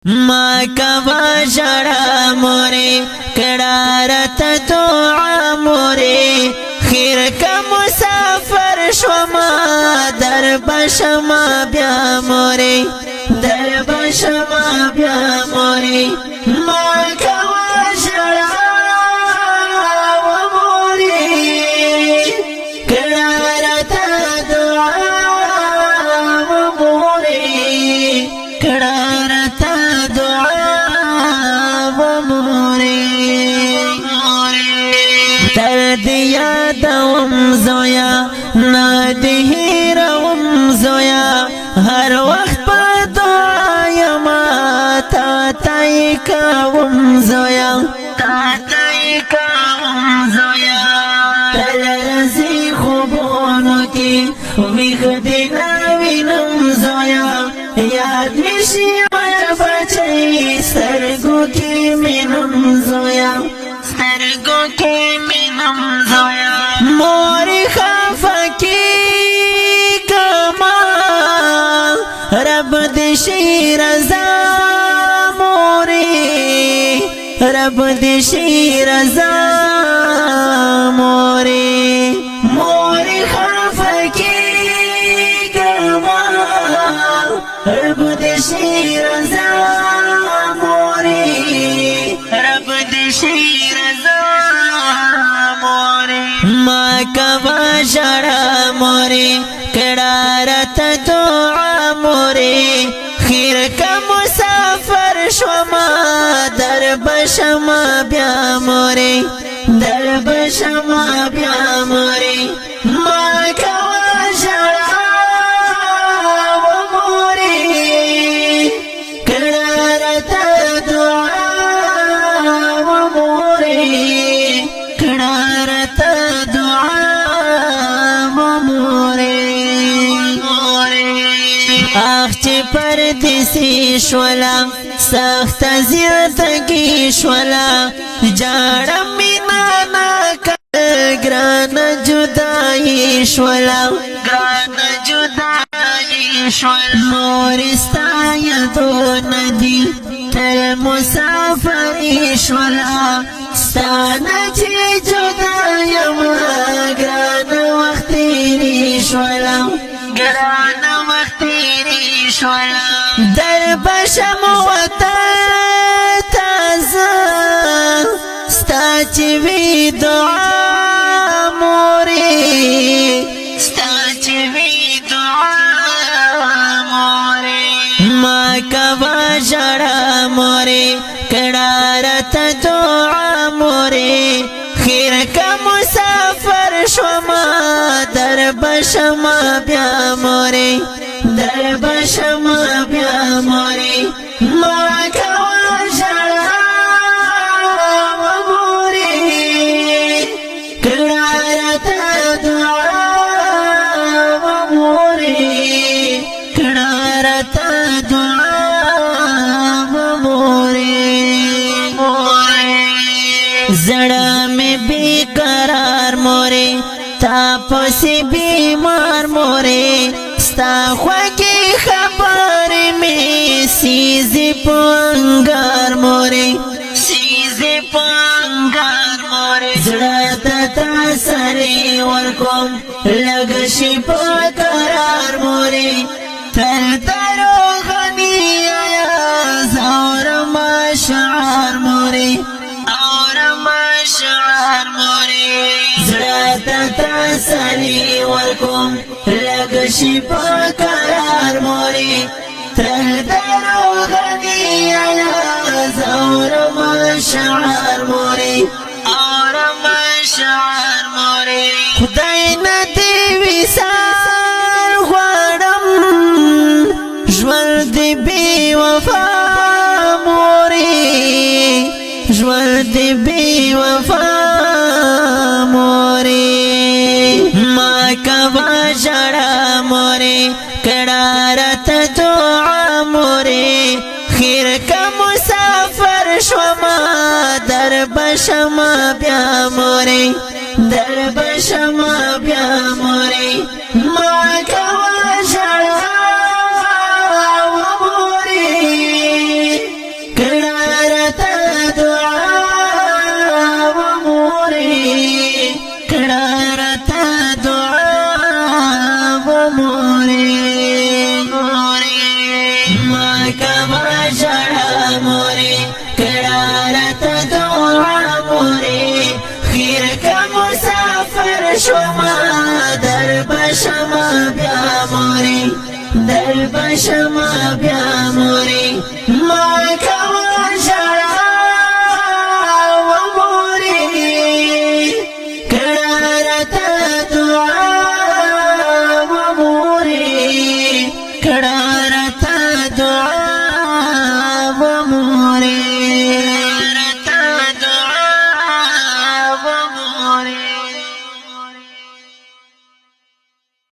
ما کوا جڑا مورے کڑارت دعا مورے خیر کا مسافر شوما در بشما بیا مورے در بشما بیا مورے ما کوا جڑا دیا دوم زویا نادی روم زویا هر وقت په دعا ما تا تای کوم زویا تا تای کوم زویا تلرزی خوبونو کی ویخ دینا وینم زویا یاد میشی مر بچی سترگو کی مینم زویا سترگو کی مینم زویا موری خفکی کما رب دشی رضا موری رب دشی رضا موری موری خفکی کما رب دشی رضا موری رب دشی رضا ما کوا جڑا مورے کڑارت دعا مورے خیر کا مسافر شوما در بشما بیا مورے در بشما بیا مورے ما کوا جڑا مورے کڑارت دعا مورے کڑارت چه پردیسی شولا سخت زیادگی شولا جاڑم مینانا کل گران جدائی شولا گران جدائی شولا مورستا یدو ندی تر مسافری شولا ستانا چه جدائی ما گران وقتی شولا گران وقتی در بشم وطن تازه ستا چوی دعا موری ستا چوی دعا موری ما کوا جڑا موری کڑارت دعا موری خیر کا مسافر شوما در بشما بیا موری در بشما بیا موری ما کوا جڑا موری کڑارت دعا موری کڑارت دعا موری زڑا میں بے قرار موری تاپسی بیمار موری ستا خوکی خبر میں سیزی پانگار موری سیزی پانگار موری زڑا تا سری ورکم لگشی پا قرار موری تر ترو غنی آیا زور ما شعار موری اور ما شعار موری زڑا تا سری ورکم لگشی پا قرار موری تر درو غنی آیا زور ما شعار موری اور ما شعار موری خدای ندی ویسار خوارم ژوند بی وفا موری ژوند بی وفا ما کوا جڑا مورے کڑارت دعا مورے خیر کا مسافر شوما در بشما بیا مورے در بشما بیا مورے ما کوا جڑا مورے ما کوا جڑا مورے کرارت دعا مورے خیر کا مسافر شما در بشما بیا مورے در بشما بیا مورے ما کوا جڑا و مورے کرارت دعا و مورے کڑا